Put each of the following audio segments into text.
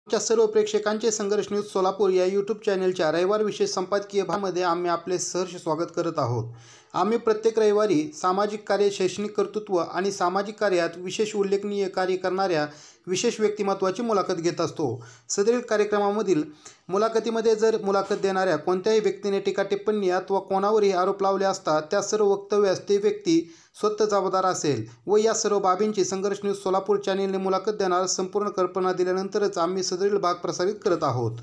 च्या सर्व प्रेक्षकांचे संघर्ष न्यूज सोलापूर या यूट्यूब चॅनलच्या रविवार विशेष संपादकीय भागामध्ये आम्ही आपले सहर्ष स्वागत करत आहोत। आम्ही प्रत्येक रविवारी सामाजिक कार्य, शैक्षणिक कर्तृत्व आणि सामाजिक कार्यात विशेष उल्लेखनीय कार्य करणाऱ्या विशेष व्यक्तिमत्वाची मुलाखत घेत असतो। सदरील कार्यक्रमामधील मुलाखतीमध्ये जर मुलाखत देणाऱ्या कोणत्याही व्यक्तीने टीका टिप्पणी अथवा कोणावरही आरोप लावले असता त्या सर्व वक्तव्यास ते व्यक्ती स्वतः जबाबदार असेल व या सर्व बाबींची संघर्ष न्यूज सोलापूर चॅनेलने मुलाखत देणार संपूर्ण कल्पना दिल्यानंतरच आम्ही सदरील भाग प्रसारित करत आहोत।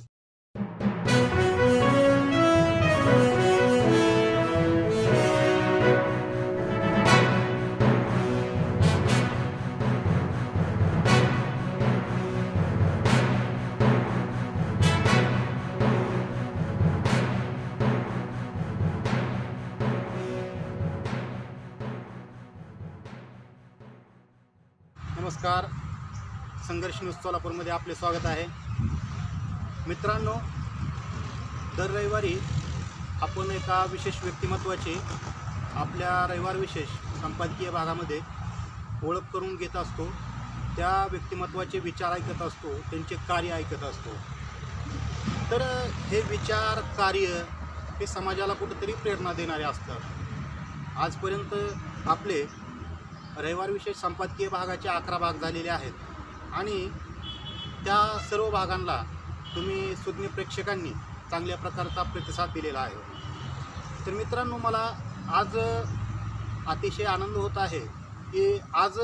नमस्कार, संघर्ष न्यूज सोलापूरमध्ये आपले स्वागत आहे। मित्रांनो, दर रविवारी आपण एका विशेष व्यक्तिमत्वाचे आपल्या रविवार विशेष संपादकीय भागामध्ये ओळख करून घेत असतो। त्या व्यक्तिमत्वाचे विचार ऐकत असतो, त्यांचे कार्य ऐकत असतो। तर हे विचार, कार्य हे समाजाला कुठेतरी प्रेरणा देणारे असतात। आजपर्यंत आपले रविवार विशेष संपादकीय भागाचे 11 भाग झालेले आहेत आणि त्या सर्व भागांना तुम्ही सुज्ञ प्रेक्षकांनी चांगल्या प्रकारचा प्रतिसाद दिलेला आहे। तर मित्रांनो, मला आज अतिशय आनंद होत आहे की आज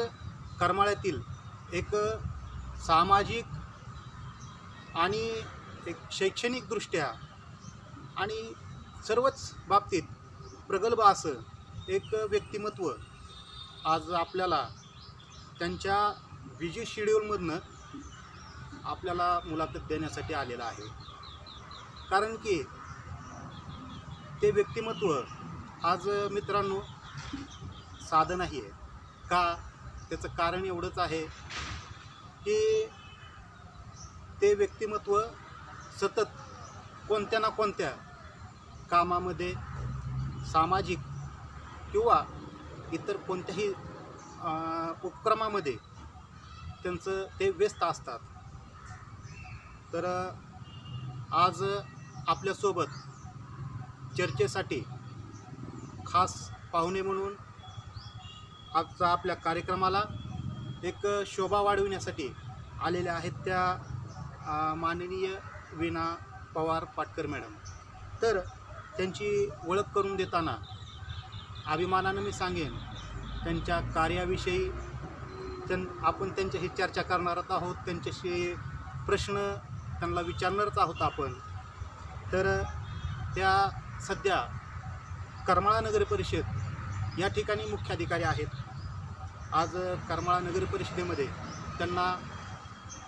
करमाळ्यातील एक सामाजिक आणि एक शैक्षणिकदृष्ट्या आणि सर्वच बाबतीत प्रगल्भ असं एक व्यक्तिमत्व आज आपल्याला त्यांच्या बिझी शेड्यूलमधनं आपल्याला मुलाखत देण्यासाठी आलेला आहे। कारण की ते व्यक्तिमत्व आज मित्रांनो साधं नाही आहे का? त्याचं कारण एवढंच आहे की ते व्यक्तिमत्व सतत कोणत्या ना कोणत्या कामामध्ये, सामाजिक किंवा इतर कोणत्याही उपक्रमामध्ये त्यांचं ते व्यस्त असतात। तर आज आपल्यासोबत चर्चेसाठी खास पाहुणे म्हणून आजच्या आपल्या कार्यक्रमाला एक शोभा वाढविण्यासाठी आलेल्या आहेत त्या माननीय वीणा पवार पाटकर मॅडम। तर त्यांची ओळख करून देताना अभिमानानं मी सांगेन, त्यांच्या कार्याविषयी आपण त्यांच्याशी चर्चा करणारच आहोत, त्यांच्याशी प्रश्न त्यांना विचारणारच आहोत आपण। तर त्या सध्या करमाळा नगर परिषद या ठिकाणी मुख्याधिकारी आहेत। आज करमाळा नगर परिषदेमध्ये त्यांना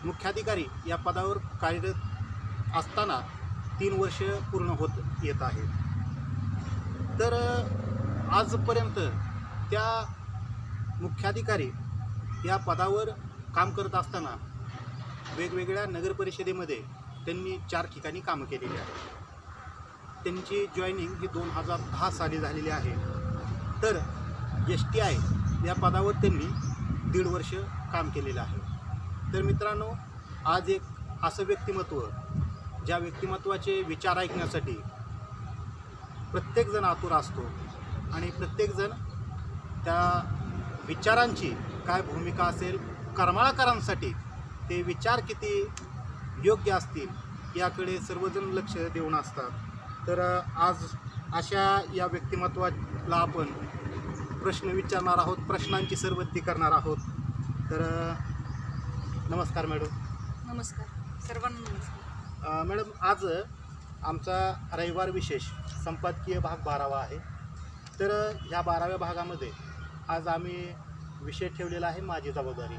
मुख्याधिकारी या पदावर कार्यरत असताना 3 वर्ष पूर्ण होत येत आहेत। तर आजपर्यंत त्या मुख्याधिकारी या पदावर काम करत असताना वेगवेगळ्या नगर परिषदेमध्ये त्यांनी 4 ठिकाणी कामं केलेली आहेत। त्यांची जॉईनिंग ही 2010 साली झालेली आहे। तर STI या पदावर त्यांनी 1.5 वर्ष काम केलेलं आहे। तर मित्रांनो, आज एक असं व्यक्तिमत्व, ज्या व्यक्तिमत्वाचे विचार ऐकण्यासाठी प्रत्येकजण आतुर असतो आणि प्रत्येकजण त्या विचारांची काय भूमिका असेल, करमाळाकरांसाठी ते विचार किती योग्य असतील याकडे सर्वजण लक्ष देऊन असतात। तर आज अशा या व्यक्तिमत्वाला आपण प्रश्न विचारणार आहोत, प्रश्नांची सरबत्ती करणार आहोत। तर नमस्कार मॅडम। नमस्कार, सर्वांना नमस्कार। मॅडम, आज आमचा रविवार विशेष संपादकीय भाग 12वा आहे। तर ह्या 12व्या भागामध्ये आज आम्ही विषय ठेवलेला आहे माझी जबाबदारी।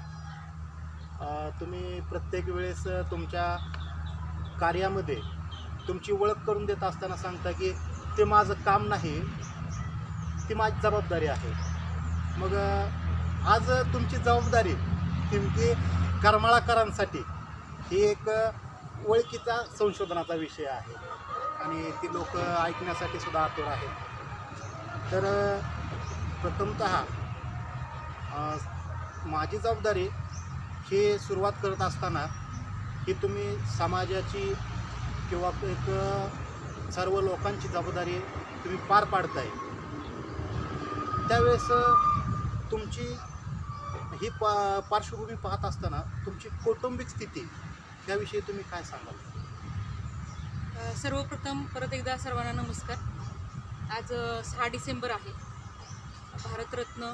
तुम्ही प्रत्येक वेळेस तुमच्या कार्यामध्ये तुमची ओळख करून देत असताना सांगता की ते माझं काम नाही, ती माझी जबाबदारी आहे। मग आज तुमची जबाबदारी नेमकी करमाळाकरांसाठी ही एक ओळखीचा संशोधनाचा विषय आहे आणि ती लोक ऐकण्यासाठी सुद्धा आतुर आहेत। तर प्रथमतः माझी जबाबदारी हे सुरुवात करत असताना ही तुम्ही समाजाची किंवा एक सर्व लोकांची जबाबदारी तुम्ही पार पाडताय, त्यावेळेस तुमची ही पार्श्वभूमी पाहत असताना तुमची कौटुंबिक स्थिती याविषयी तुम्ही काय सांगाल? सर्वप्रथम परत एकदा सर्वांना नमस्कार. आज 6 डिसेंबर आहे. भारतरत्न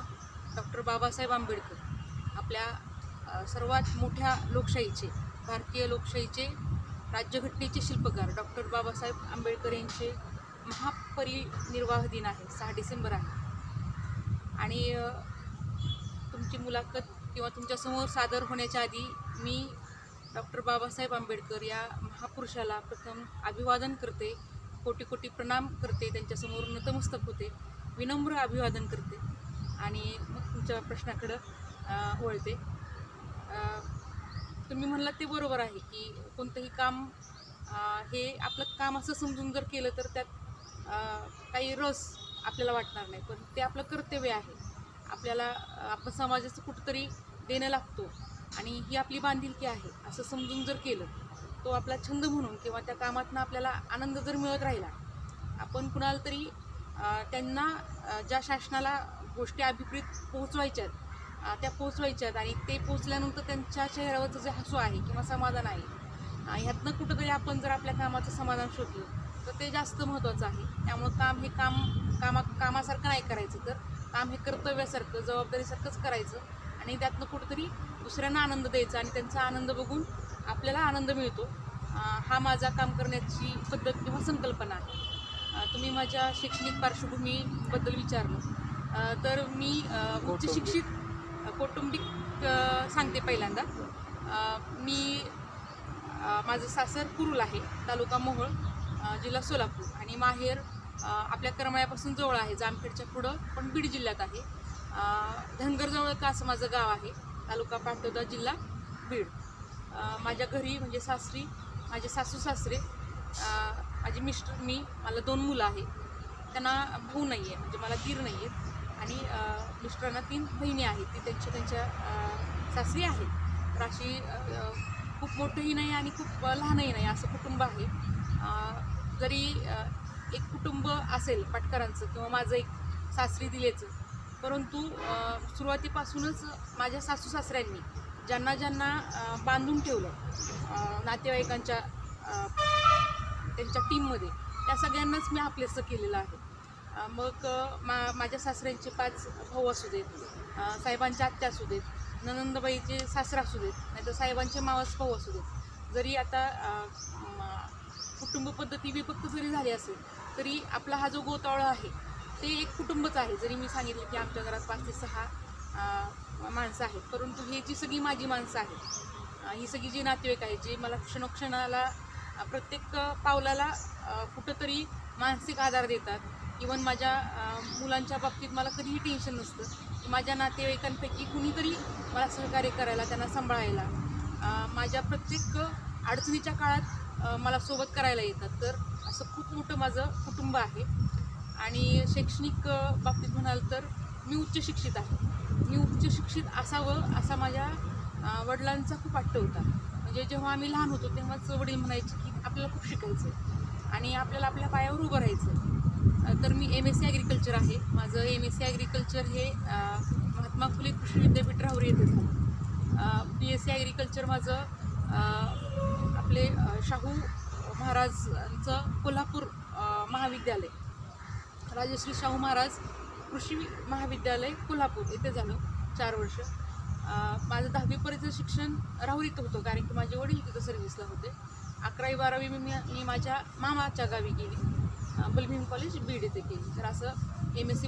डॉक्टर बाबासाहेब आंबेडकर आपल्या सर्वात मोठ्या लोकशाहीचे, भारतीय लोकशाहीचे राज्यघटनेचे शिल्पकार डॉक्टर बाबासाहेब आंबेडकर यांचे महापरिनिर्वाह दिन आहे. 6 डिसेंबर आहे. आणि तुमची मुलाखत किंवा तुमच्यासमोर सादर होण्याच्या आधी मी डॉक्टर बाबासाहेब आंबेडकर या महापुरुषाला प्रथम अभिवादन करते, कोटी कोटी प्रणाम करते, त्यांच्यासमोर नतमस्तक होते, विनम्र अभिवादन करते आणि मग तुमच्या प्रश्नाकडं वळते. तुम्ही म्हणलात ते बरोबर आहे की कोणतंही काम हे आपलं काम असं समजून जर केलं तर त्यात काही रस आपल्याला वाटणार नाही, पण ते आपलं कर्तव्य आहे. आपल्याला आपण समाजाचं कुठंतरी देणं लागतो आणि ही आपली बांधिलकी आहे असं समजून जर केलं, तो आपला छंद म्हणून किंवा त्या कामातनं आपल्याला आनंद जर मिळत राहिला, आपण कुणाला तरी त्यांना ज्या शासनाला गोष्टी अभिप्रेत पोहोचवायच्यात त्या पोहोचवायच्यात आणि ते पोहोचल्यानंतर त्यांच्या चेहऱ्यावरचं जे हसू आहे किंवा समाधान आहे, ह्यातनं कुठंतरी आपण जर आपल्या कामाचं समाधान शोधलं तर ते जास्त महत्त्वाचं आहे. त्यामुळं काम हे कामासारखं नाही करायचं, तर काम हे कर्तव्यासारखं, जबाबदारीसारखंच करायचं आणि त्यातनं कुठंतरी दुसऱ्यांना आनंद द्यायचा आणि त्यांचा आनंद बघून आपल्याला आनंद मिळतो. हा माझा काम करण्याची पद्धत किंवा संकल्पना आहे. तुम्ही माझ्या शैक्षणिक पार्श्वभूमीबद्दल विचारलं तर मी उच्च शिक्षित कौटुंबिक सांगते. पहिल्यांदा मी माझं सासर कुरुल आहे, तालुका मोहोळ, जिल्हा सोलापूर आणि माहेर आपल्या करमाळ्यापासून जवळ आहे, जामखेडच्या पुढं पण बीड जिल्ह्यात आहे. धनगरजवळ का असं माझं गाव आहे, तालुका पाटोदा, जिल्हा बीड. माझ्या घरी म्हणजे सासरी माझे सासू सासरे, माझे मिस्टर, मला 2 मुलं आहेत. त्यांना भाऊ नाही आहे, म्हणजे मला दीर नाही आहेत आणि मिस्टरांना 3 बहिणी आहेत, ती त्यांच्या सासरी आहेत. तर अशी खूप मोठंही नाही आणि खूप लहानही नाही असं कुटुंब आहे. जरी एक कुटुंब असेल पाटकरांचं किंवा माझं एक सासरी दिलेचं, परंतु सुरुवातीपासूनच माझ्या सासू सासऱ्यांनी ज्यांना ज्यांना बांधून ठेवलं नातेवाईकांच्या त्यांच्या टीममध्ये, त्या सगळ्यांनाच मी आपलेसं केलेलं आहे. मग माझ्या सासऱ्यांचे 5 भाऊ असू देत, साहेबांच्या आत्या असू देत, ननंदबाईचे सासरा असू देत, नाहीतर साहेबांचे मावस भाऊ असू देत. जरी आता कुटुंब पद्धती विभक्त जरी झाली असेल तरी आपला हा जो गोतावळा आहे ते एक कुटुंबच आहे. जरी मी सांगितलं की आमच्या घरात 5 ते 6 माणसं आहेत, परंतु ही जी सगळी माझी माणसं आहेत, ही सगळी जी नातेवाईक आहेत, जे मला क्षणोक्षणाला प्रत्येक पावलाला कुठंतरी मानसिक आधार देतात. इवन माझ्या मुलांच्या बाबतीत मला कधीही टेन्शन नसतं की माझ्या नातेवाईकांपैकी कुणीतरी मला सहकार्य करायला, त्यांना सांभाळायला, माझ्या प्रत्येक अडचणीच्या काळात मला सोबत करायला येतात. तर असं खूप मोठं माझं कुटुंब आहे. आणि शैक्षणिक बाबतीत म्हणाल तर मी उच्च शिक्षित आहे. मी उच्च शिक्षित असावं असा माझ्या वडिलांचा खूप हट्ट होता. म्हणजे जेव्हा आम्ही लहान होतो तेव्हाच वडील म्हणायचे की आपल्याला खूप शिकायचं आहे आणि आपल्याला आपल्या पायावर उभं राहायचं आहे. तर मी MSc ॲग्रिकल्चर आहे. माझं MSc ॲग्रिकल्चर हे महात्मा फुले कृषी विद्यापीठ राहुरी येथे झालं. BSc ॲग्रिकल्चर माझं आपले शाहू महाराजांचं कोल्हापूर महाविद्यालय, राजश्री शाहू महाराज कृषी महाविद्यालय कोल्हापूर येथे झालं 4 वर्ष. माझं 10वीपर्यंत शिक्षण राहुरीत होतं, कारण की माझे वडील तिथं सर्व्हिसला होते. 11वी 12वी मी माझ्या मामाच्या गावी गेली, बलभीम कॉलेज बीड येथे केली. तर असं MSc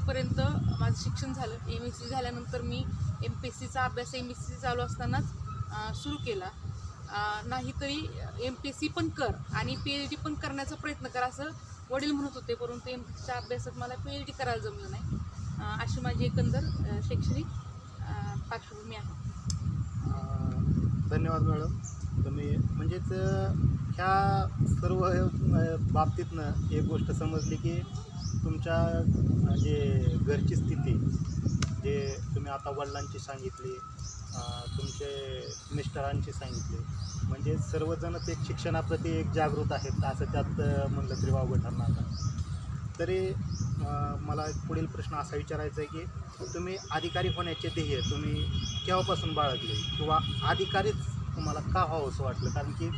माझं शिक्षण झालं. MSc झाल्यानंतर मी MPSCचा अभ्यास MSc चालू असतानाच सुरू केला. नाहीतरी MPSC पण कर आणि PhD पण करण्याचा प्रयत्न कर असं वडील म्हणत होते, परंतु MPSCच्या अभ्यासात मला PhD करायला जमलं नाही. अशी माझी एकंदर शैक्षणिक पार्श्वभूमी आहे. धन्यवाद मॅडम. तुम्ही म्हणजेच ह्या सर्व बाबतीतनं एक गोष्ट समजली की तुमच्या जे घरची स्थिती, जे तुम्ही आता वडिलांची सांगितली, तुमचे मिस्टरांची सांगितली, म्हणजे सर्वजणच एक शिक्षणाप्रती एक जागृत आहेत असं त्यात म्हणलं तरी वावगं ठरणार नाही. तरी मला पुढील प्रश्न असा विचारायचा आहे की तुम्ही अधिकारी होण्याचे ध्येय तुम्ही केव्हापासून बाळगले किंवा अधिकारीच तुम्हाला का व्हावं असं वाटलं? कारण की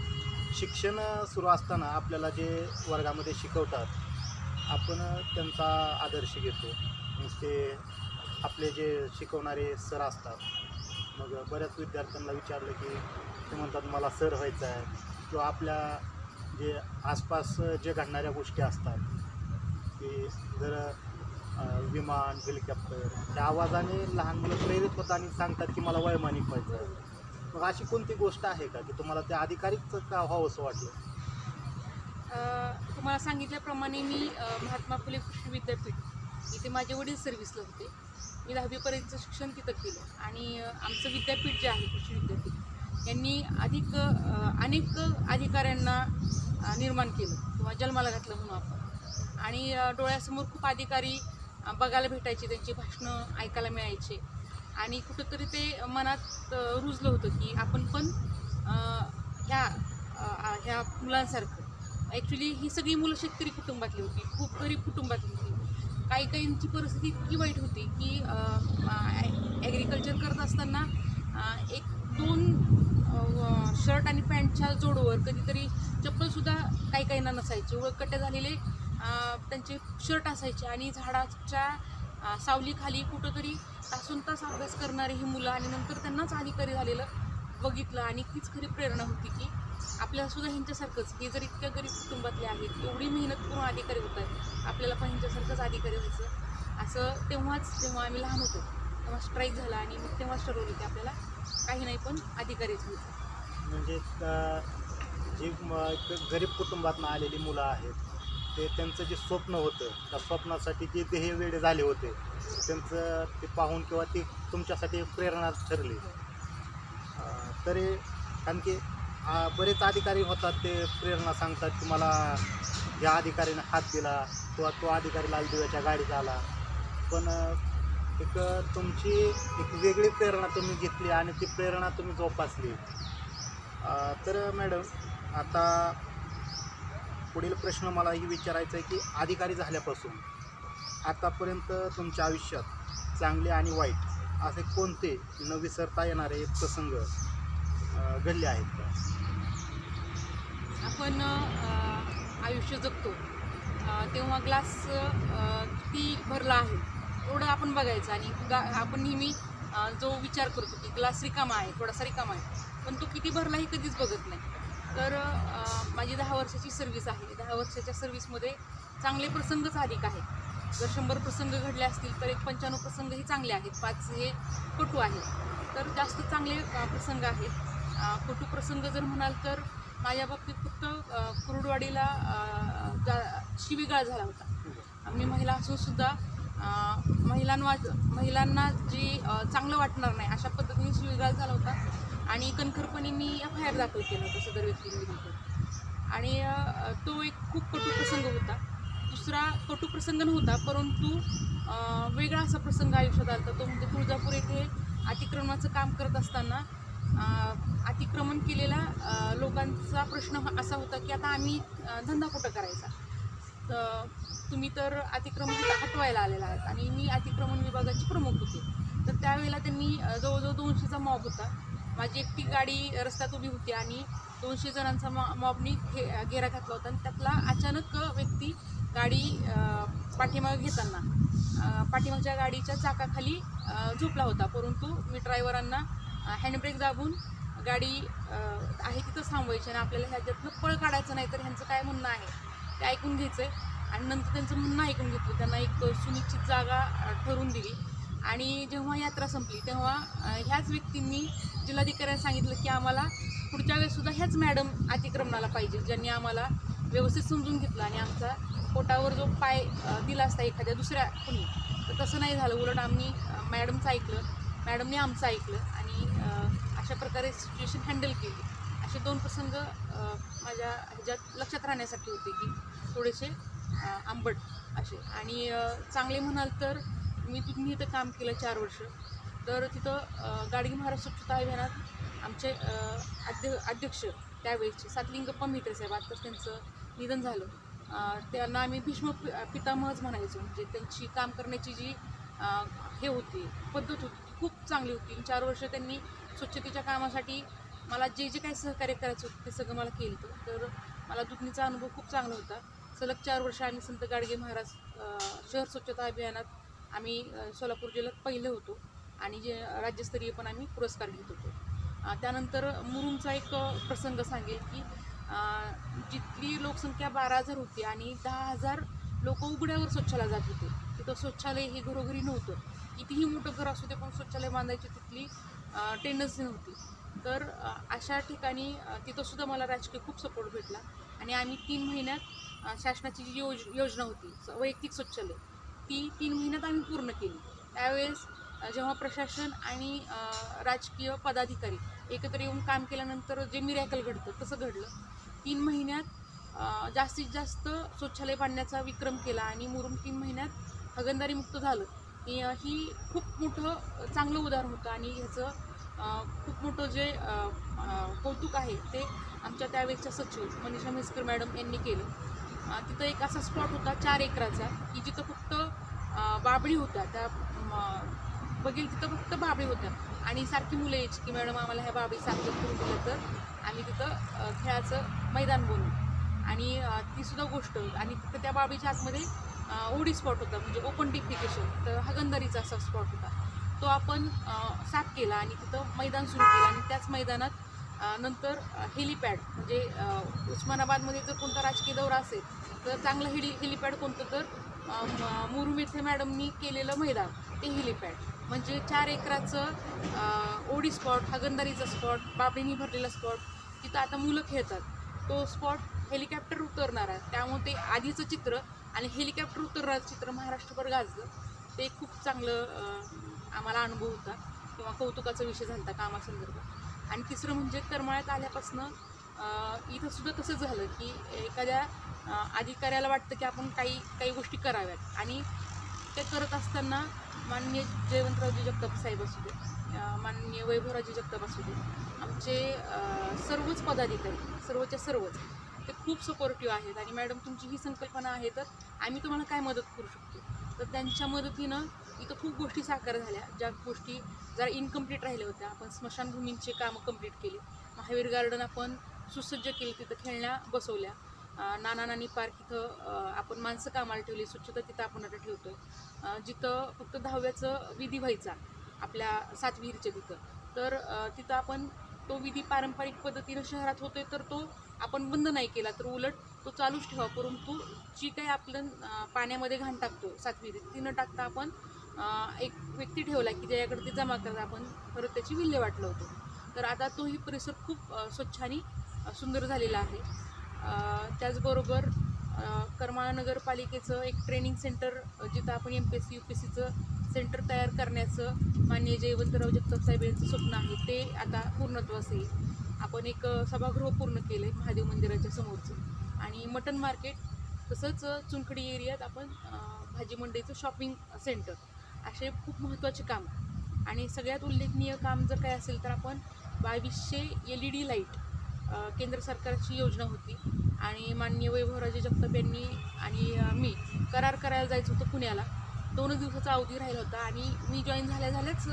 शिक्षण सुरू असताना आपल्याला जे वर्गामध्ये शिकवतात आपण त्यांचा आदर्श घेतो. मग ते आपले जे शिकवणारे सर असतात, मग बऱ्याच विद्यार्थ्यांना विचारलं की ते म्हणतात मला सर व्हायचं आहे, किंवा आपल्या जे आसपास जे घडणाऱ्या गोष्टी असतात की जर विमान, हेलिकॉप्टर त्या आवाजाने लहान मुलं प्रेरित होतात आणि सांगतात की मला वैमानिक व्हायचं आहे. मग अशी कोणती गोष्ट आहे का की तुम्हाला त्या अधिकारीच का व्हावं असं वाटलं? तुम्हाला सांगितल्याप्रमाणे मी महात्मा फुले कृषी विद्यापीठ इथे माझे वडील सर्व्हिसला होते. मी 10वीपर्यंतचं शिक्षण तिथं केलं आणि आमचं विद्यापीठ जे आहे कृषी विद्यापीठ यांनी अनेक अधिकाऱ्यांना निर्माण केलं किंवा जन्माला घातलं म्हणून आपण. आणि डोळ्यासमोर खूप अधिकारी बघायला भेटायचे, त्यांची भाषणं ऐकायला मिळायचे आणि कुठंतरी ते मनात रुजलं होतं की आपण पण ह्या मुलांसारखं. ॲक्च्युली ही सगळी मुलं शेतकरी कुटुंबातली होती, खूप गरीब कुटुंबातली होती. काही काहींची परिस्थिती इतकी वाईट होती की ॲग्रिकल्चर करत असताना 1-2 शर्ट आणि पॅन्टच्या जोडवर कधीतरी चप्पलसुद्धा काही काहींना नसायची. उळकट्या झालेले त्यांचे शर्ट असायचे आणि झाडाच्या सावलीखाली कुठंतरी तासून तास अभ्यास करणारी ही मुलं आणि नंतर त्यांनाच अधिकारी झालेलं बघितलं. आणि तीच खरी प्रेरणा होती की आपल्यालासुद्धा ह्यांच्यासारखंच, हे जर इतक्या गरीब कुटुंबातले आहेत, एवढी मेहनत करून अधिकारी होत आहेत, आपल्याला पण ह्यांच्यासारखंच अधिकारी व्हायचं असं. जेव्हा आम्ही लहान होतो तेव्हा स्ट्राईक झाला आणि मग तेव्हाच ठरवलं की आपल्याला काही नाही पण अधिकारीच व्हायचं. म्हणजे जी गरीब कुटुंबातून आलेली मुलं आहेत ते त्यांचं जे स्वप्न होतं त्या स्वप्नासाठी जे ध्येय वेडे झाले होते त्यांचं ते पाहून किंवा ते तुमच्यासाठी एक प्रेरणा ठरली. तरी कारण की बरेच अधिकारी होतात ते प्रेरणा सांगतात की मला या अधिकारीने हात दिला किंवा तो अधिकारी लाल दिव्याच्या गाडीत आला, पण एक तुमची एक वेगळी प्रेरणा तुम्ही घेतली आणि ती प्रेरणा तुम्ही जोपासली. तर मॅडम आता पुढील प्रश्न मला ही विचारायचा आहे की अधिकारी झाल्यापासून आतापर्यंत तुमच्या आयुष्यात चांगले आणि वाईट असे कोणते न विसरता येणारे प्रसंग घडले आहेत का? आपण आयुष्य जगतो तेव्हा ग्लास किती भरला आहे एवढं आपण बघायचं आणि आपण नेहमी जो विचार करतो की ग्लास रिकामा आहे, थोडासा रिकामा आहे, पण तो किती भरला हे कधीच बघत नाही. तर माझी 10 वर्षाची सर्व्हिस आहे. 10 वर्षाच्या सर्व्हिसमध्ये चांगले प्रसंगच अधिक आहेत. जर 100 प्रसंग घडले असतील तर एक 95 प्रसंग हे चांगले आहेत, 5 हे कटू आहेत. तर जास्त चांगले प्रसंग आहेत. कटू प्रसंग जर म्हणाल तर माझ्या बाबतीत फक्त कुरुडवाडीला शिवीगाळ झाला होता. मी महिला असूनसुद्धा महिलांना जी चांगलं वाटणार नाही अशा पद्धतीने शिवीगाळ झाला होता आणि कणखरपणे मी FIR दाखल केलं होतं सदर व्यक्तींविरुद्ध. आणि तो एक खूप कटू प्रसंग होता. दुसरा कटू प्रसंग नव्हता, परंतु वेगळा असा प्रसंग आयुष्यात आला होता. तो म्हणजे तुळजापूर येथे अतिक्रमणाचं काम करत असताना अतिक्रमण केलेल्या लोकांचा प्रश्न असा होता की आता आम्ही धंदा कुठं करायचा, तुम्ही तर अतिक्रमण हटवायला आलेला आहात. आणि मी अतिक्रमण विभागाची प्रमुख होते. तर त्यावेळेला त्यांनी जवळजवळ 200चा मॉब होता. माझी एकटी गाडी रस्त्यात उभी होती आणि 200 जणांचा मॉबनी घेरा घातला होता. आणि त्यातला अचानक व्यक्ती गाडी पाठीमागे घेताना पाठीमागच्या गाडीच्या चाकाखाली झोपला होता. परंतु मी ड्रायव्हरांना हँडब्रेक दाबून गाडी आहे तिथं थांबवायची आणि आपल्याला ह्याच्यातनं पळ काढायचं नाही, तर ह्यांचं काय म्हणणं आहे ते ऐकून घ्यायचं आहे. आणि नंतर त्यांचं म्हणणं ऐकून घेतलं, त्यांना एक सुनिश्चित जागा ठरवून दिली. आणि जेव्हा यात्रा संपली तेव्हा ह्याच व्यक्तींनी जिल्हाधिकाऱ्यांना सांगितलं की आम्हाला पुढच्या वेळेससुद्धा ह्याच मॅडम अतिक्रमणाला पाहिजे, ज्यांनी आम्हाला व्यवस्थित समजून घेतलं आणि आमचा पोटावर जो पाय दिला असता एखाद्या दुसऱ्या कुणी, तर तसं नाही झालं. उलट आम्ही मॅडमचं ऐकलं, मॅडमने आमचं ऐकलं आणि अशा प्रकारे सिच्युएशन हँडल केली. असे 2 प्रसंग माझ्या ह्याच्यात लक्षात राहण्यासाठी होते की थोडेसे आंबट असे. आणि चांगले म्हणाल तर मी इथं काम केलं 4 वर्ष. तर तिथं गाडगी महाराज स्वच्छता अभियानात आमचे अध्यक्ष त्यावेळेचे सातलिंगप्पा म्हेत्रे साहेब, आत्ताच त्यांचं निधन झालं. त्यांना आम्ही भीष्म पितामहच म्हणायचो. म्हणजे त्यांची काम करण्याची जी हे होती, पद्धत होती, ती खूप चांगली होती. 4 वर्ष त्यांनी स्वच्छतेच्या कामासाठी मला जे जे काही सहकार्य करायचं होतं ते सगळं मला केलं होतं. तर मला दुधनीचा अनुभव खूप चांगला होता. सलग 4 वर्ष आम्ही संत गाडगे महाराज शहर स्वच्छता अभियानात आम्ही सोलापूर जिल्ह्यात पहिले होतो आणि जे राज्यस्तरीय पण आम्ही पुरस्कार घेत होतो. त्यानंतर मुरुमचा एक प्रसंग सांगेल की जिथली लोकसंख्या 12,000 होती आणि 10,000 लोक उघड्यावर स्वच्छाला जात होते. तिथं शौचालय हे घरोघरी नव्हतं. कितीही मोठं घर असू दे पण शौचालय बांधायची तिथली टेंडन्सी नव्हती. तर अशा ठिकाणी तिथंसुद्धा मला राजकीय खूप सपोर्ट भेटला आणि आम्ही 3 महिन्यात शासनाची जी योजना होती वैयक्तिक शौचालय, ती 3 महिन्यात आम्ही पूर्ण केली. त्यावेळेस जेव्हा प्रशासन आणि राजकीय पदाधिकारी एकत्र येऊन काम केल्यानंतर जे मिरॅकल घडतं तसं घडलं. 3 महिन्यात जास्तीत जास्त शौचालय बांधण्याचा विक्रम केला आणि मुरुम 3 महिन्यात हागणदारीमुक्त झालं. ही खूप मोठं चांगलं उदाहरण होतं आणि ह्याचं खूप मोठं जे कौतुक आहे ते आमच्या त्यावेळेच्या सचिव मनीषा म्हैसकर मॅडम यांनी केलं. तिथं एक असा स्पॉट होता 4 एकराचा की जिथं फक्त बाबळी होत्या. त्या बघेल तिथं फक्त बाबळी होत्या आणि सारखी मुलं यायची की मॅडम आम्हाला ह्या बाबळी सारखं करून दिलं तर आम्ही तिथं खेळाचं मैदान बनवू. आणि तीसुद्धा गोष्ट आणि तिथं त्या बाबळीच्या आतमध्ये ओडी स्पॉट होता, म्हणजे ओपन डिफिकेशन, तर हागणदारीचा असा स्पॉट होता. तो आपण साफ केला आणि तिथं मैदान सुरू केलं आणि त्याच मैदानात नंतर हेलिपॅड, म्हणजे उस्मानाबादमध्ये जर कोणता राजकीय दौरा असेल तर चांगलं हेलिपॅड कोणतं तर मुरुम येथे मॅडमनी केलेलं मैदान ते हेलिपॅड. म्हणजे 4 एकराचं ओडी स्पॉट, हागणदारीचा स्पॉट, बाबळीनी भरलेला स्पॉट, तिथं आता मुलं खेळतात. तो स्पॉट हेलिकॉप्टर उतरणार आहे. त्यामुळे ते आधीचं चित्र आणि हेलिकॉप्टर उतरणारं चित्र महाराष्ट्रभर गाजलं. ते खूप चांगलं आम्हाला अनुभव होता किंवा कौतुकाचा विषय झाला होता कामासंदर्भात. आणि तिसरं म्हणजे करमाळ्यात आल्यापासनं इथंसुद्धा तसंच झालं की एखाद्या अधिकाऱ्याला वाटतं की आपण काही गोष्टी कराव्यात आणि ते करत असताना माननीय जयवंतरावजी जगताप साहेब असू दे, माननीय वैभवराजी जगताप असू दे, आमचे सर्वच पदाधिकारी सर्वच्या सर्वच ते खूप सपोर्टिव्ह आहेत. आणि मॅडम तुमची ही संकल्पना आहे तर आम्ही तुम्हाला काय मदत करू शकतो. तर त्यांच्या मदतीनं इथं खूप गोष्टी साकार झाल्या. ज्या गोष्टी जरा इनकम्प्लीट राहिल्या होत्या, आपण स्मशानभूमींचे कामं कंप्लीट केली. महावीर गार्डन आपण सुसज्ज केली, तिथं खेळण्या बसवल्या. नाना नानी पार्क इथं आपण माणसं कामाला ठेवली, स्वच्छता तिथं आपण आता ठेवतो. जिथं फक्त 10व्याचं विधी व्हायचा आपल्या सातविहीरच्या तिथं, तर तिथं आपण तो विधी पारंपरिक पद्धतीनं शहरात होतोय तर तो आपण बंद नाही केला, तर उलट तो चालूच ठेवा. परंतु जी काही आपलं पाण्यामध्ये घाण टाकतो सातविहीरीत ती न टाकता आपण एक व्यक्ती ठेवला की ज्याच्याकडे ते जमा करता आपण परत त्याची विल्हेवाट लावतो. तर आता तोही परिसर खूप स्वच्छ आणि सुंदर झालेला आहे. त्याचबरोबर करमाळा नगरपालिकेचं एक ट्रेनिंग सेंटर जिथं आपण MPSC UPSCचं सेंटर तयार करण्याचं माननीय जयवंतराव जगताप साहेब यांचं स्वप्न आहे, ते आता पूर्णत्वास येईल. आपण एक सभागृह पूर्ण केलं आहे महादेव मंदिराच्या समोरचं आणि मटन मार्केट, तसंच चुनखडी एरियात आपण भाजी मंडईचं शॉपिंग सेंटर, असे खूप महत्त्वाचे काम. आणि सगळ्यात उल्लेखनीय काम जर काय असेल तर आपण 2200 LED लाईट केंद्र सरकारची योजना होती आणि माननीय वैभवराजे जगताप यांनी आणि मी करार करायला जायचं होतं पुण्याला. 2 दिवसाचा अवधी राहिला होता आणि मी जॉईन झाल्याच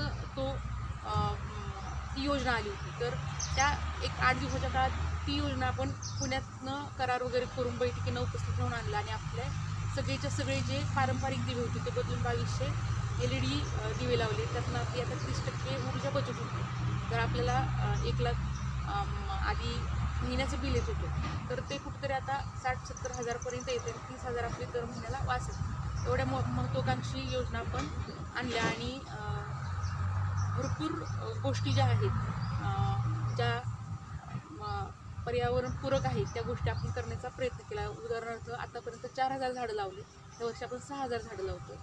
ती योजना आली होती. तर त्या एक 8 दिवसाच्या काळात ती योजना आपण पुण्यातनं करार वगैरे करून बैठकीनं उपस्थित होऊन आणला आणि आपल्या सगळेच्या सगळे जे पारंपरिक दिवे होते ते बदलून 2200 LED दिवे लावले. त्यातनं आपली आता 30% ऊर्जा बचत होती. तर आपल्याला 1 लाख आधी महिन्याचं बिल येत होतं, तर ते कुठेतरी आता 60-70 हजारपर्यंत येते. 30,000 आपले दर महिन्याला वाचेल. एवढ्या महत्त्वाकांक्षी योजना आपण आणल्या आणि भरपूर गोष्टी ज्या आहेत ज्या पर्यावरणपूरक आहेत त्या गोष्टी आपण करण्याचा प्रयत्न केला. उदाहरणार्थ आतापर्यंत 4,000 झाडं लावले, त्या वर्षी आपण 6,000 झाडं लावतो.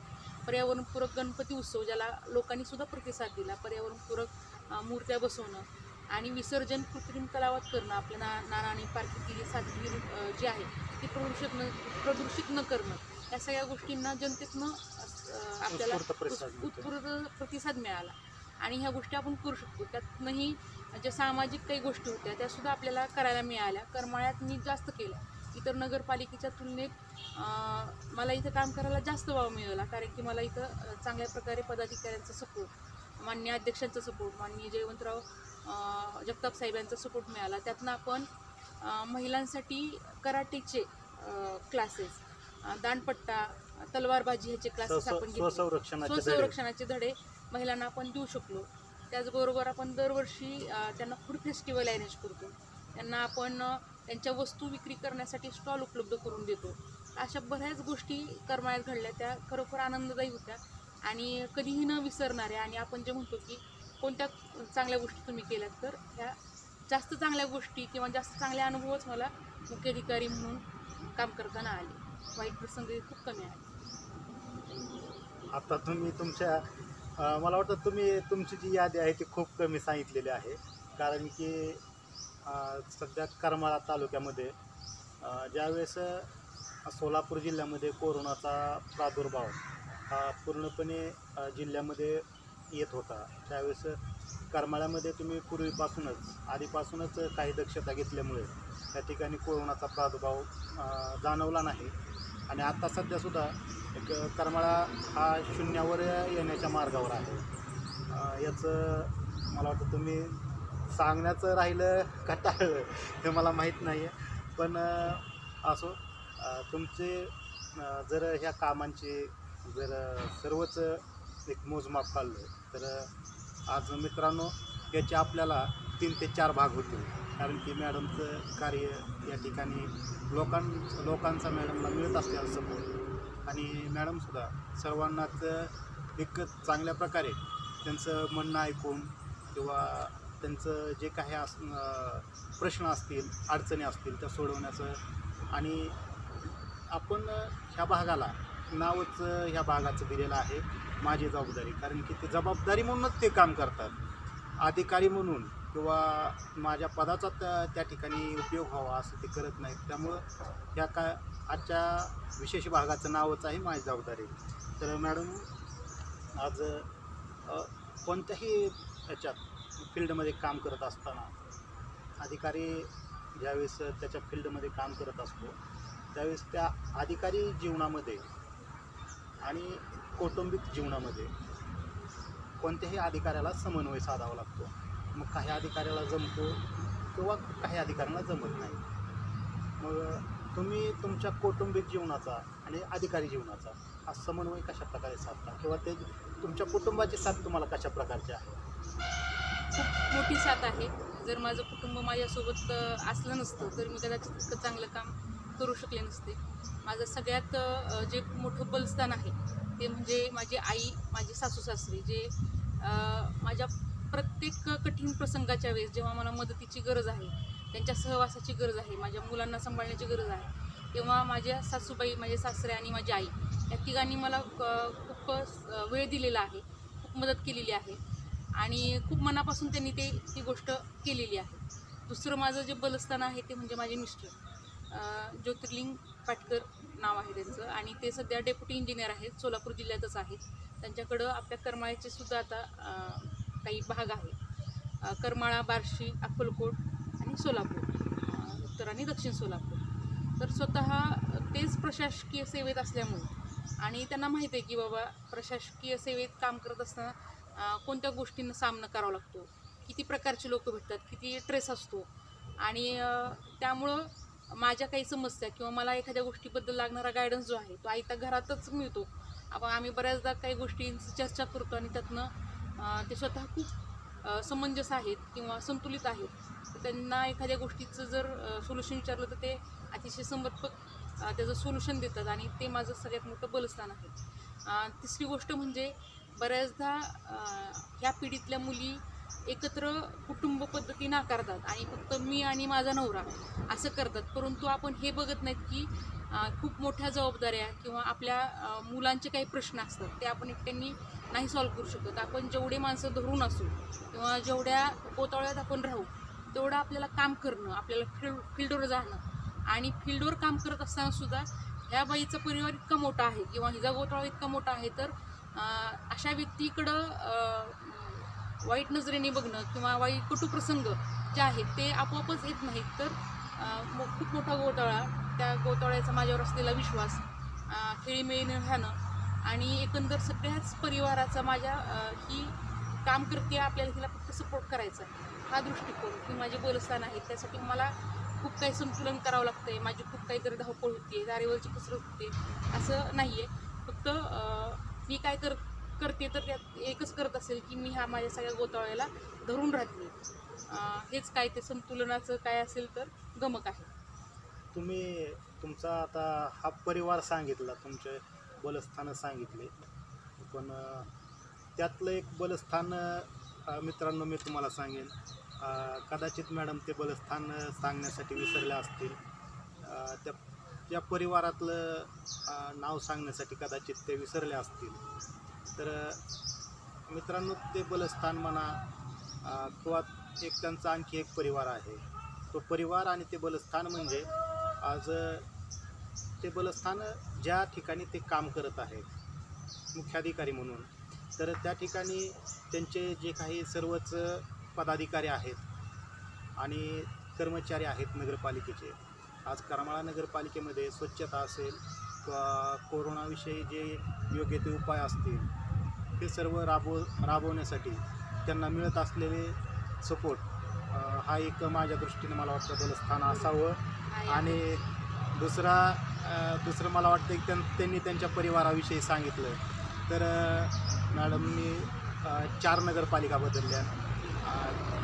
पर्यावरणपूरक गणपती उत्सव ज्याला लोकांनी सुद्धा प्रतिसाद दिला, पर्यावरणपूरक मूर्त्या बसवणं आणि विसर्जन कृत्रिम तलावात करणं, आपल्या नाना पार्कची सातविहीर जी आहे ती प्रदूषित न करणं, या सगळ्या गोष्टींना जनतेतनं आपल्याला उत्स्फूर्त प्रतिसाद मिळाला. आणि ह्या गोष्टी आपण करू शकतो. त्यातनंही ज्या सामाजिक काही गोष्टी होत्या त्यासुद्धा आपल्याला करायला मिळाल्या. करमाळ्यात मी जास्त केल्या. इतर नगरपालिकेच्या तुलनेत मला इथं काम करायला जास्त वाव मिळाला, कारण की मला इथं चांगल्या प्रकारे पदाधिकाऱ्यांचा सपोर्ट, माननीय अध्यक्षांचा सपोर्ट, माननीय जयवंतराव जगताप साहेबांचा सपोर्ट मिळाला. त्यातनं आपण महिलांसाठी कराटेचे क्लासेस, दांडपट्टा, तलवारबाजी ह्याचे क्लासेस आपण घेतले. स्वसंरक्षणाचे धडे महिलांना आपण देऊ शकलो. त्याचबरोबर आपण दरवर्षी त्यांना फूड फेस्टिवल अरेंज करतो. त्यांना आपण त्यांच्या वस्तू विक्री करण्यासाठी स्टॉल उपलब्ध करून देतो. अशा बऱ्याच गोष्टी करमाळ्यात घडल्या, त्या खरोखर आनंददायी होत्या आणि कधीही न विसरणाऱ्या. आणि आपण जे म्हणतो की कोणत्या चांगल्या गोष्टी तुम्ही केल्यात, तर ह्या जास्त चांगल्या गोष्टी किंवा जास्त चांगले अनुभवच मला मुख्याधिकारी म्हणून काम करताना आले. वाईट प्रसंग खूप कमी आले. आता तुम्ही तुमच्या मला वाटतं तुम्ही तुमची जी यादी आहे ती खूप कमी सांगितलेली आहे, कारण की सध्या करमाळा तालुक्यामध्ये ज्यावेळेस सोलापूर जिल्ह्यामध्ये कोरोनाचा प्रादुर्भाव हा पूर्णपणे जिल्ह्यामध्ये येत होता, त्यावेळेस करमाळ्यामध्ये तुम्ही आधीपासूनच काही दक्षता घेतल्यामुळे त्या ठिकाणी कोरोनाचा प्रादुर्भाव जाणवला नाही. आणि आता सध्यासुद्धा एक करमाळा हा शून्यावर येण्याच्या मार्गावर आहे. याचं मला वाटतं तुम्ही सांगण्याचं राहिलं का टाळलं हे मला माहीत नाही आहे, पण असो तुमचे जर ह्या कामांचे जर सर्वच एक मोजमाप काढलं तर आज मित्रांनो याचे आपल्याला 3 ते 4 भाग होतील, कारण की मॅडमचं कार्य या ठिकाणी लोकांचा मॅडमला मिळत असलेला सपोर्ट, आणि मॅडमसुद्धा सर्वांनाच एक चांगल्या प्रकारे त्यांचं म्हणणं ऐकून किंवा त्यांचं जे काही प्रश्न असतील, अडचणी असतील त्या सोडवण्याचं, आणि आपण ह्या भागाला नावच ह्या भागाचं दिलेलं आहे माझी जबाबदारी, कारण की ते जबाबदारी म्हणूनच ते काम करतात. अधिकारी म्हणून किंवा माझ्या पदाचा त्या ठिकाणी उपयोग व्हावा असं ते करत नाहीत. त्यामुळं आजच्या विशेष भागाचं नावच आहे माझी जबाबदारी. तर मॅडम आज कोणत्याही याच्यात फील्डमध्ये काम करत असताना अधिकारी ज्यावेळेस त्याच्या फील्डमध्ये काम करत असतो त्यावेळेस त्या अधिकारी जीवनामध्ये आणि कौटुंबिक जीवनामध्ये कोणत्याही अधिकाऱ्याला समन्वय साधावा लागतो. मग काही अधिकाऱ्याला जमतो किंवा काही अधिकाऱ्यांना जमत नाही. मग तुम्ही तुमच्या कौटुंबिक जीवनाचा आणि अधिकारी जीवनाचा हा समन्वय कशा प्रकारे साधता, किंवा ते तुमच्या कुटुंबाची साथ तुम्हाला कशा प्रकारची आहे? खूप मोठी साथ आहे. जर माझं कुटुंब माझ्यासोबत असलं नसतं तर मी कदाचित इतकं चांगलं काम करू शकले नसते. माझं सगळ्यात जे मोठं बलस्थान आहे ते म्हणजे माझी आई, माझे सासू सासरे, जे माझ्या प्रत्येक कठीण प्रसंगाच्या वेळेस जेव्हा मला मदतीची गरज आहे, त्यांच्या सहवासाची गरज आहे, माझ्या मुलांना सांभाळण्याची गरज आहे, तेव्हा माझ्या सासूबाई, माझे सासरे आणि माझी आई या तिघांनी मला खूप वेळ दिलेला आहे, खूप मदत केलेली आहे आणि खूप मनापासून त्यांनी ती गोष्ट केलेली आहे. दुसरं माझं जे बलस्थान आहे ते म्हणजे माझे मिस्टर, ज्योतिर्लिंग पाटकर नाव आहे त्यांचं, आणि ते सध्या डेप्युटी इंजिनियर आहेत, सोलापूर जिल्ह्यातच आहेत. त्यांच्याकडं आपल्या करमाळ्याचे सुद्धा आता काही भाग आहे, करमाळा, बार्शी, अक्कलकोट आणि सोलापूर, उत्तर आणि दक्षिण सोलापूर. तर स्वतः तेच प्रशासकीय सेवेत असल्यामुळे आणि त्यांना माहीत आहे की बाबा प्रशासकीय सेवेत काम करत असताना कोणत्या गोष्टींना सामना करावा लागतो, किती प्रकारचे लोक भेटतात, किती ट्रेस असतो, आणि त्यामुळं माझ्या काही समस्या किंवा मला एखाद्या गोष्टीबद्दल लागणारा गायडन्स जो आहे तो आयता घरातच मिळतो. आम्ही बऱ्याचदा काही गोष्टींची चर्चा करतो आणि त्यातनं ते स्वतः खूप समंजस आहेत किंवा संतुलित आहेत. तर त्यांना एखाद्या गोष्टीचं जर सोल्युशन विचारलं तर ते अतिशय समर्पक त्याचं सोल्युशन देतात आणि ते माझं सगळ्यात मोठं बलस्थान आहे. तिसरी गोष्ट म्हणजे बऱ्याचदा ह्या पिढीतल्या मुली एकत्र कुटुंब पद्धती नाकारतात आणि फक्त मी आणि माझा नवरा असं करतात, परंतु आपण हे बघत नाहीत की खूप मोठ्या जबाबदाऱ्या किंवा आपल्या मुलांचे काही प्रश्न असतात ते आपण एकट्यांनी नाही सॉल्व्ह करू शकत. आपण जेवढे माणसं धरून असू किंवा जेवढ्या पोतावळ्यात आपण राहू तेवढं आपल्याला काम करणं, आपल्याला फील्डवर जाणं, आणि फील्डवर काम करत असतानासुद्धा ह्या बाईचा परिवार इतका मोठा आहे किंवा हिचा गोतावळा इतका मोठा आहे, तर अशा व्यक्तीकडं वाईट नजरेने बघणं किंवा वाईट कटुप्रसंग जे आहेत ते आपोआपच येत नाहीत, तर खूप मोठा घोटाळा, त्या घोटाळ्याचा माझ्यावर असलेला विश्वास, खेळीमेळीने राहणं आणि एकंदर सगळ्याच परिवाराचा माझ्या ही काम करते आपल्याला तिला फक्त सपोर्ट करायचा हा दृष्टिकोन ही माझे बलस्थान आहे. त्यासाठी मला खूप काही संतुलन करावं लागतं आहे, माझी खूप काहीतरी धावपळ होते, दारेवरची कसरत होते असं नाही आहे. फक्त मी काय करते तर त्यात एकच करत असेल की मी ह्या माझ्या सगळ्या गोतावळ्याला धरून राहते. हेच काय ते संतुलनाचं काय असेल तर गमक आहे. तुम्ही तुमचा आता हा परिवार सांगितला, तुमचे बलस्थानं सांगितले, पण त्यातलं एक बलस्थान मित्रांनो मी तुम्हाला सांगेन, कदाचित मॅडम ते बलस्थान सांगण्यासाठी विसरल्या असतील. त्या परिवारातलं नाव सांगण्यासाठी कदाचित ते विसरले असतील. तर मित्रांनो, ते बलस्थान म्हणा किंवा एक त्यांचा आणखी एक परिवार आहे, तो परिवार आणि ते बलस्थान म्हणजे आज ते बलस्थान ज्या ठिकाणी ते काम करत आहेत मुख्याधिकारी म्हणून, तर त्या ठिकाणी त्यांचे जे काही सर्वच पदाधिकारी आहेत आणि कर्मचारी आहेत नगरपालिकेचे. आज करमाळा नगरपालिकेमध्ये स्वच्छता असेल किंवा कोरोनाविषयी जे योग्य ते उपाय असतील हे सर्व राबवण्यासाठी त्यांना मिळत असलेले सपोर्ट हा एक माझ्या दृष्टीने मला वाटतं बलस्थान असावं. आणि दुसरं मला वाटतं की त्यांनी त्यांच्या परिवाराविषयी सांगितलं. तर मॅडमनी 4 नगरपालिका बदलल्या.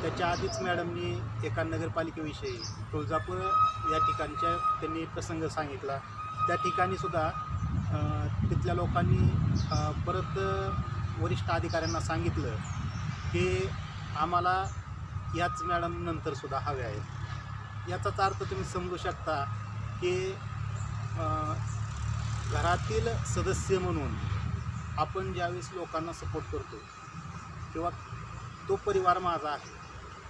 त्याच्या आधीच मॅडमनी एका नगरपालिकेविषयी तुळजापूर या ठिकाणच्या त्यांनी प्रसंग सांगितला. त्या ठिकाणीसुद्धा तिथल्या लोकांनी परत वरिष्ठ अधिकाऱ्यांना सांगितलं की आम्हाला याच मॅडम नंतरसुद्धा हवे आहेत. याचाच अर्थ तुम्ही समजू शकता की घरातील सदस्य म्हणून आपण ज्यावेळेस लोकांना सपोर्ट करतो किंवा तो परिवार माझा आहे,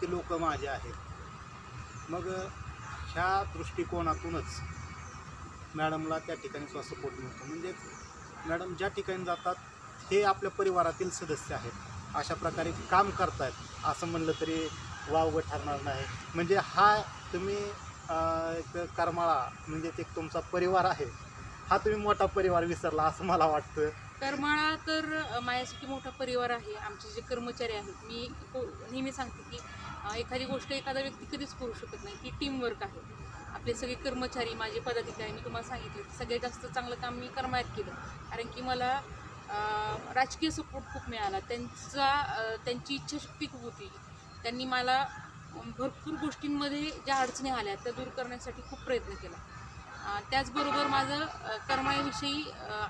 ते लोक माझे आहेत, मग ह्या दृष्टिकोनातूनच मॅडमला त्या ठिकाणी सुद्धा सपोर्ट मिळतो. म्हणजेच मॅडम ज्या ठिकाणी जातात हे आपल्या परिवारातील सदस्य आहेत, अशा प्रकारे काम करतायत असं म्हणलं तरी वावगं ठरणार नाही. म्हणजे हा तुम्ही एक करमाळा म्हणजे ते तुमचा परिवार आहे, हा तुम्ही मोठा परिवार विसरला असं मला वाटतं. करमाळा तर माझ्यासाठी मोठा परिवार आहे. आमचे जे कर्मचारी आहेत, मी नेहमी सांगते की एखादी गोष्ट एखादा व्यक्ती कधीच करू शकत नाही, ती टीमवर्क आहे. आपले सगळे कर्मचारी, माझे पदाधिकारी, मी तुम्हाला सांगितलं की सगळ्यात जास्त चांगलं काम मी करमाळ्यात केलं, कारण की मला राजकीय सपोर्ट खूप मिळाला. त्यांची इच्छाशक्ती खूप होती. त्यांनी मला भरपूर गोष्टींमध्ये ज्या अडचणी आल्या त्या दूर करण्यासाठी खूप प्रयत्न केला. त्याचबरोबर माझं करमाळ्याविषयी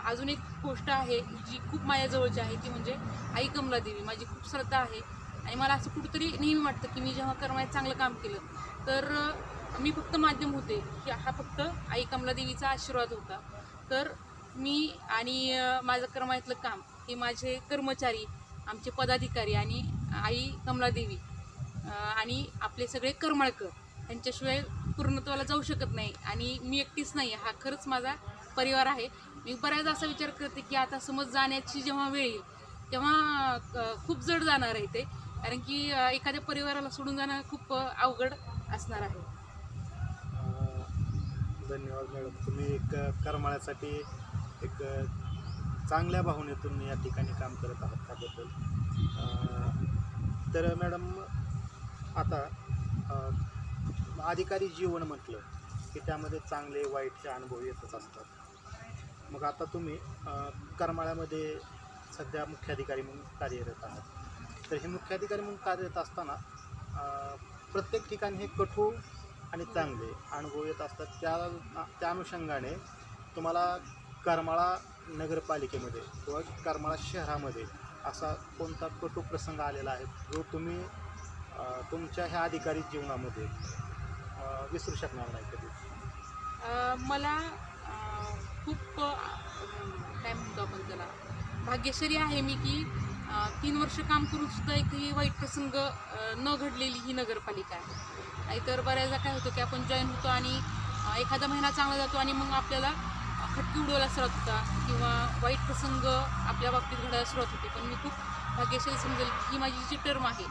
अजून एक गोष्ट आहे जी खूप माझ्याजवळची आहे, ती म्हणजे आई कमलादेवी. माझी खूप श्रद्धा आहे आणि मला असं कुठंतरी नेहमी वाटतं की मी जेव्हा करमाळ्यात चांगलं काम केलं तर मी फक्त माध्यम होते, की हा फक्त आई कमलादेवीचा आशीर्वाद होता. तर मी आणि माझं करमाळ्यातलं काम हे माझे कर्मचारी, आमचे पदाधिकारी आणि आई कमलादेवी आणि आपले सगळे करमाळकर यांच्याशिवाय पूर्णत्वाला जाऊ शकत नाही. आणि मी एकटीच नाही, हा खरंच माझा परिवार आहे. मी बऱ्याचदा असा विचार करते की आता समज जाण्याची जेव्हा वेळ येईल तेव्हा खूप जड जाणार आहे ते, कारण की एखाद्या परिवाराला सोडून जाणं खूप अवघड असणार आहे. धन्यवाद मॅडम. तुम्ही एक करमाळ्यासाठी एक चांगल्या भावनेतून या ठिकाणी काम करत आहात त्याबद्दल. तर मॅडम आता अधिकारी जीवन म्हटलं की त्यामध्ये चांगले वाईटचे अनुभव येतच असतात. मग आता तुम्ही करमाळ्यामध्ये सध्या मुख्याधिकारी म्हणून कार्यरत आहात. तर हे मुख्याधिकारी म्हणून कार्यरत असताना प्रत्येक ठिकाणी हे कठोर आणि चांगले अनुभव येत असतात. त्या अनुषंगाने तुम्हाला करमाळा नगरपालिकेमध्ये किंवा करमाळा शहरामध्ये असा कोणता कटू प्रसंग आलेला आहे जो तुम्ही तुमच्या ह्या अधिकारी जीवनामध्ये विसरू शकणार नाही कधी? मला खूप काय म्हणतो आपण त्याला, भाग्यशाली आहे मी की 3 वर्ष काम करून सुद्धा एकही वाईट प्रसंग न घडलेली ही नगरपालिका आहे. नाहीतर बऱ्याचदा काय होतं की आपण जॉईन होतो आणि एखादा महिना चांगला जातो आणि मग आपल्याला खटकी उडवायला सुरुवात होता किंवा वाईट प्रसंग आपल्या बाबतीत घडायला सुरुवात होते. पण मी खूप भाग्यशाली समजेल ही माझी जी टर्म आहे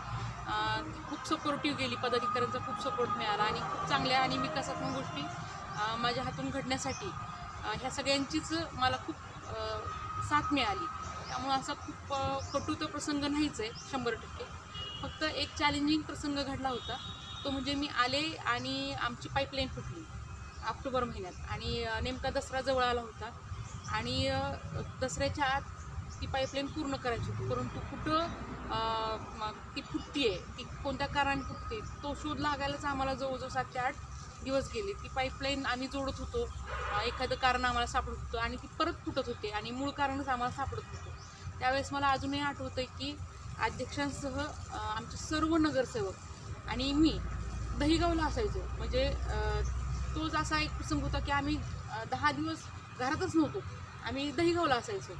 ती खूप सपोर्टिव्ह गेली. पदाधिकाऱ्यांचा खूप सपोर्ट मिळाला आणि खूप चांगल्या आणि विकासात्मक गोष्टी माझ्या हातून घडण्यासाठी ह्या सगळ्यांचीच मला खूप साथ मिळाली. त्यामुळं असा खूप कटू प्रसंग नाहीच आहे 100%. फक्त एक चॅलेंजिंग प्रसंग घडला होता, तो म्हणजे मी आले आणि आमची पाईपलाईन फुटली ऑक्टोबर महिन्यात आणि नेमका दसरा जवळ आला होता आणि दसऱ्याच्या आत ती पाईपलाईन पूर्ण करायची होती. परंतु कुठं ती फुटते आहे, ती कोणत्या कारणाने फुटते तो शोध लागायलाच आम्हाला जवळजवळ 7 ते 8 दिवस गेले. ती पाईपलाईन आम्ही जोडत होतो, एखादं कारण आम्हाला सापडत होतं आणि ती परत फुटत होते आणि मूळ कारणच आम्हाला सापडत होतं. त्यावेळेस मला अजूनही आठवतं आहे की अध्यक्षांसह आमचे सर्व नगरसेवक आणि मी दहीगावला असायचो. म्हणजे तोच असा एक प्रसंग होता की आम्ही 10 दिवस घरातच नव्हतो, आम्ही दहीगावला असायचो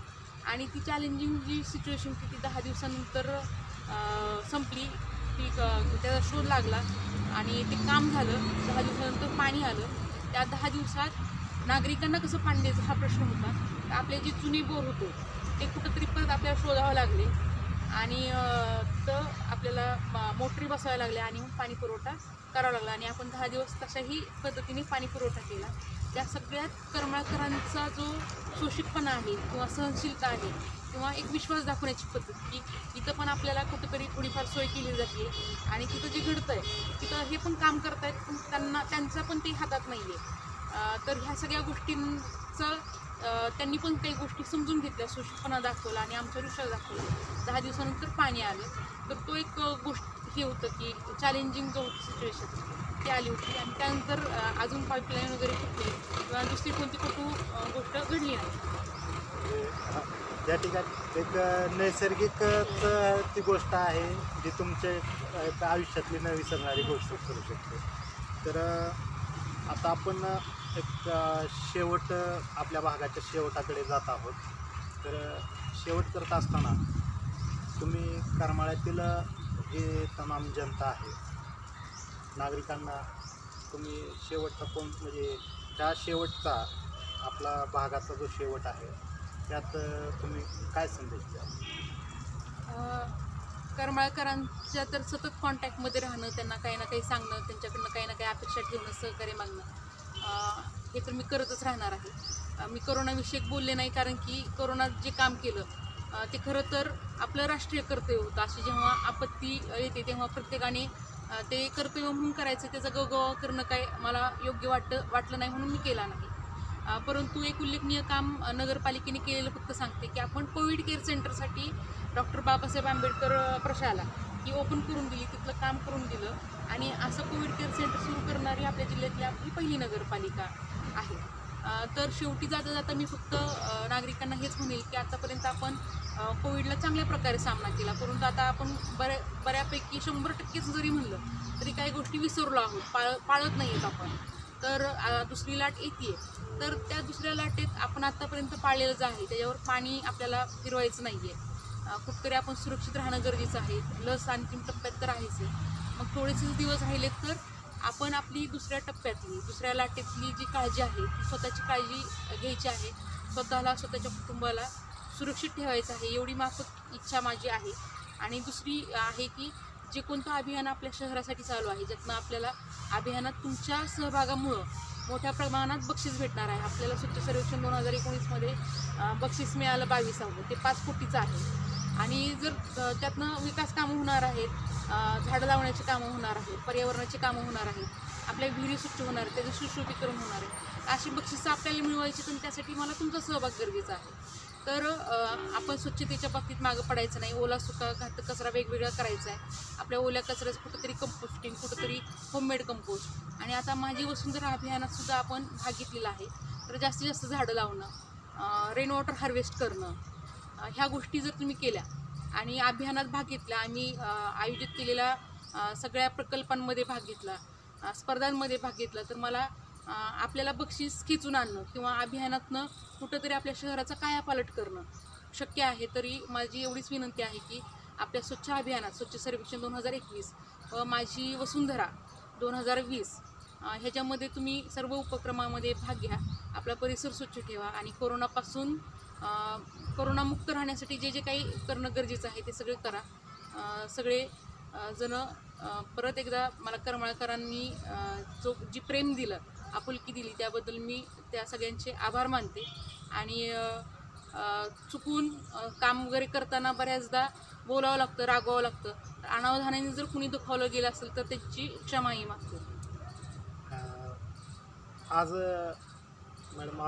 आणि ती चॅलेंजिंग जी सिच्युएशन होती ती 10 दिवसानंतर संपली. ती त्याचा शोध लागला आणि ते काम झालं. 10 दिवसानंतर पाणी आलं. त्या 10 दिवसात नागरिकांना कसं पाणी द्यायचं हा प्रश्न होता. तर आपले जे जुने बोर होते ते कुठंतरी परत आपल्याला शोधावं लागले आणि तर आपल्याला मोटरी बसवायला लागल्या आणि मग पाणी पुरवठा करावा लागला आणि आपण 10 दिवस तशाही पद्धतीने पाणी पुरवठा केला. त्या सगळ्यात करमाळकरांचा जो शोषितपणा आहे किंवा सहनशीलता आहे किंवा एक विश्वास दाखवण्याची पद्धत की इथं पण आपल्याला कुठंतरी थोडीफार सोय केली जाते आणि तिथं जे घडतं आहे तिथं हे पण काम करतायत पण त्यांचं पण ते हातात नाही आहे. तर ह्या सगळ्या गोष्टींचं त्यांनी पण काही गोष्टी समजून घेतल्या, शोषितपणा दाखवला आणि आमच्यावर विश्वास दाखवला. 10 दिवसानंतर पाणी आलं तर तो एक गोष्ट हे होतं की चॅलेंजिंग जो होती सिच्युएशन ती आली होती आणि त्यानंतर अजून पाईपलाईन वगैरे फुटली किंवा दुसरी कोणती गोष्ट घडली नाही. त्या ठिकाणी एक नैसर्गिक ती गोष्ट आहे जी तुमच्या एक आयुष्यातली न विसरणारी गोष्ट करू शकते. तर आता आपण एक शेवट आपल्या भागाच्या शेवटाकडे जात आहोत. तर शेवट करत असताना तुम्ही करमाळ्यातील जे तमाम जनता आहे नागरिकांना तुम्ही शेवटचा म्हणजे त्या शेवटचा आपला भागाचा जो शेवट आहे त्यात तुम्ही काय संदेश द्याल? करमाळकरांच्या तर सतत कॉन्टॅक्टमध्ये राहणं, त्यांना काही ना काही सांगणं, त्यांच्याकडनं काही ना काही अपेक्षा ठेवणं, सहकार्य मागणं हे तर मी करतच राहणार आहे. मी कोरोनाविषयक बोलले नाही कारण की कोरोनात जे काम केलं ते खरं तर आपलं राष्ट्रीय कर्तव्य होतं. अशी जेव्हा आपत्ती येते तेव्हा प्रत्येकाने ते कर्तव्य म्हणून करायचं, त्याचा गवगवा करणं काय मला योग्य वाटलं नाही म्हणून मी केला नाही. परंतु एक उल्लेखनीय काम नगरपालिकेने केलेलं फक्त सांगते की आपण कोविड केअर सेंटरसाठी डॉक्टर बाबासाहेब आंबेडकर प्रशाला ही ओपन करून दिली, तिथलं काम करून दिलं आणि असं कोविड केअर सेंटर सुरू करणारी आपल्या जिल्ह्यातली आपली पहिली नगरपालिका आहे. तर शेवटी जाता जाता मी फक्त नागरिकांना हेच म्हणेल की आतापर्यंत आपण कोविडला चांगल्या प्रकारे सामना केला, परंतु आता आपण बऱ्यापैकी 100% जरी म्हणलं तरी काही गोष्टी विसरलो आहोत, पाळत नाही आहेत आपण. तर दुसरी लाट येते तर त्या दुसऱ्या लाटेत आपण आत्तापर्यंत पाळलेलं जे आहे त्याच्यावर पाणी आपल्याला फिरवायचं नाही आहे. कुठतरी आपण सुरक्षित राहणं गरजेचं आहे. लस अंतिम टप्प्यात तर आहेच आहे. मग थोडेसेच दिवस राहिलेत तर आपण आपली दुसऱ्या टप्प्यातली दुसऱ्या लाटेतली जी काळजी आहे ती स्वतःची काळजी घ्यायची आहे. स्वतःला स्वतःच्या कुटुंबाला सुरक्षित ठेवायचं आहे एवढी माफक इच्छा माझी आहे. आणि दुसरी आहे की जे कोणतं अभियान आपल्या शहरासाठी चालू आहे ज्यातनं आपल्याला अभियानात तुमच्या सहभागामुळं मोठ्या प्रमाणात बक्षीस भेटणार आहे. आपल्याला स्वच्छ सर्वेक्षण 2019मध्ये बक्षीस मिळालं 22वं, ते 5 कोटीचं आहे आणि जर त्यातनं विकास कामं होणार आहेत, झाडं लावण्याची कामं होणार आहेत, पर्यावरणाची कामं होणार आहेत, आपल्या विहिरी स्वच्छ होणार आहेत, त्याचं सुशोभीकरण होणार आहे, अशी बक्षिसं आपल्याला मिळवायची तर त्यासाठी मला तुमचा सहभाग गरजेचा आहे. तर आपण स्वच्छतेच्या बाबतीत मागं पडायचं नाही. ओला सुका घातक कचरा वेगवेगळा करायचा आहे. आपल्या ओल्या कचऱ्याचं कुठंतरी कंपोस्टिंग, कुठंतरी होममेड कंपोस्ट आणि आता माझी वसुंधरा अभियानात सुद्धा आपण भाग घेतलेला आहे. तर जास्तीत जास्त झाडं लावणं, रेन वॉटर हार्वेस्ट करणं, ह्या गोष्टी जर तुम्ही केल्या आणि अभियानात भाग घेतला, आम्ही आयोजित केलेल्या सगळ्या प्रकल्पांमध्ये भाग घेतला, स्पर्धांमध्ये भाग घेतला तर मला आपल्याला बक्षीस खेचून आणणं किंवा अभियानातनं कुठंतरी आपल्या शहराचा कायापालट करणं शक्य आहे. तरी माझी एवढीच विनंती आहे की आपल्या स्वच्छ अभियानात स्वच्छ सर्वेक्षण 2021 व माझी वसुंधरा 2020 ह्याच्यामध्ये तुम्ही सर्व उपक्रमामध्ये भाग घ्या, आपला परिसर स्वच्छ ठेवा आणि कोरोनापासून करोनामुक्त राहण्यासाठी जे जे काही करणं गरजेचं आहे ते सगळे करा. सगळे जण परत एकदा मला करमाळकरांनी जी प्रेम दिलं, आपुलकी दिली, त्याबद्दल मी त्या सगळ्यांचे आभार मानते. आणि चुकून काम वगैरे करताना बऱ्याचदा बोलावं लागतं, रागवावं लागतं. अनावधानाने जर कुणी दुखावलं गेलं असेल तर त्याची क्षमाही मागते. आज मॅडम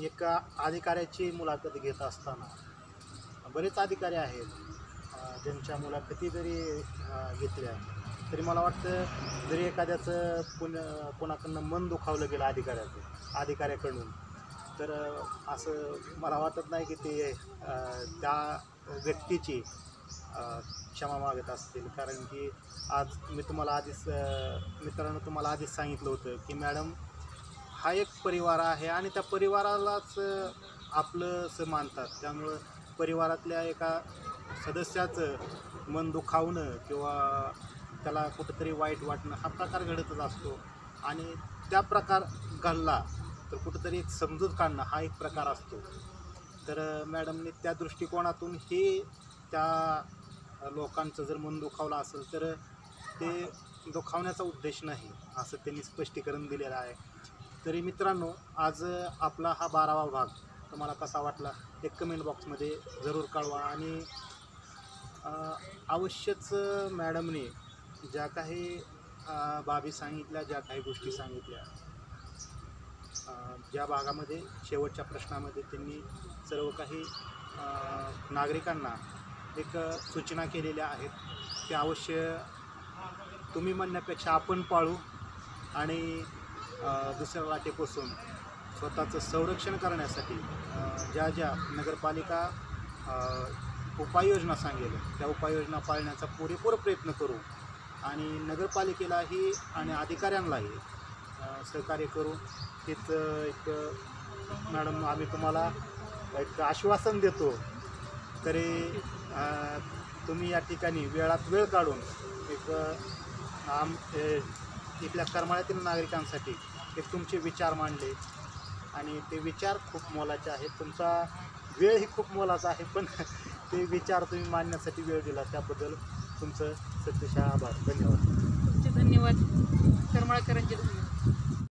एका अधिकाऱ्याची मुलाखत घेत असताना बरेच अधिकारी आहेत ज्यांच्या मुलाखती जरी घेतल्या तरी मला वाटतं जरी एखाद्याचं कोणाकडनं मन दुखावलं गेलं अधिकाऱ्याकडून तर असं मला वाटत नाही की ते त्या व्यक्तीची क्षमा मागत असतील. कारण की आज मी तुम्हाला मित्रांनो तुम्हाला आधीच सांगितलं होतं की मॅडम हा एक परिवार आहे आणि त्या परिवारालाच आपलं असं मानतात. त्यामुळं परिवारातल्या एका सदस्याचं मन दुखावणं किंवा त्याला कुठंतरी वाईट वाटणं हा प्रकार घडतच असतो. आणि त्या प्रकार घडला तर कुठंतरी एक समजूत काढणं हा एक प्रकार असतो. तर मॅडमने त्या दृष्टिकोनातून हे त्या लोकांचं जर मन दुखावलं असेल तर ते दुखावण्याचा उद्देश नाही असं त्यांनी स्पष्टीकरण दिलेलं आहे. तरी मित्रांनो आज आपला हा 12वा भाग तुम्हाला कसा वाटला एक कमेंट बॉक्समध्ये जरूर कळवा. आणि अवश्यच मॅडमने ज्या काही बाबी सांगितल्या, ज्या काही गोष्टी सांगितल्या, ज्या भागामध्ये शेवटच्या प्रश्नामध्ये त्यांनी सर्व काही नागरिकांना एक सूचना केलेल्या आहेत त्या अवश्य तुम्ही म्हणण्यापेक्षा आपण पाळू आणि दुसऱ्या लाटेपासून स्वतःचं संरक्षण करण्यासाठी ज्या नगरपालिका उपाययोजना सांगेल त्या उपाययोजना पाळण्याचा पुरेपूर प्रयत्न करू. आणि नगरपालिकेलाही आणि अधिकाऱ्यांनाही सहकार्य करू. हेच एक मॅडम आम्ही तुम्हाला एक आश्वासन देतो. तरी तुम्ही या ठिकाणी वेळात वेळ काढून इथल्या करमाळ्यातील नागरिकांसाठी एक तुमचे विचार मांडले आणि ते विचार खूप मोलाचे आहेत. तुमचा वेळही खूप मोलाचा आहे पण ते विचार तुम्ही मांडण्यासाठी वेळ दिला त्याबद्दल तुमचं सत्यशः आभार. धन्यवाद. तुमचे धन्यवाद. करमाळकरांचे धन्यवाद.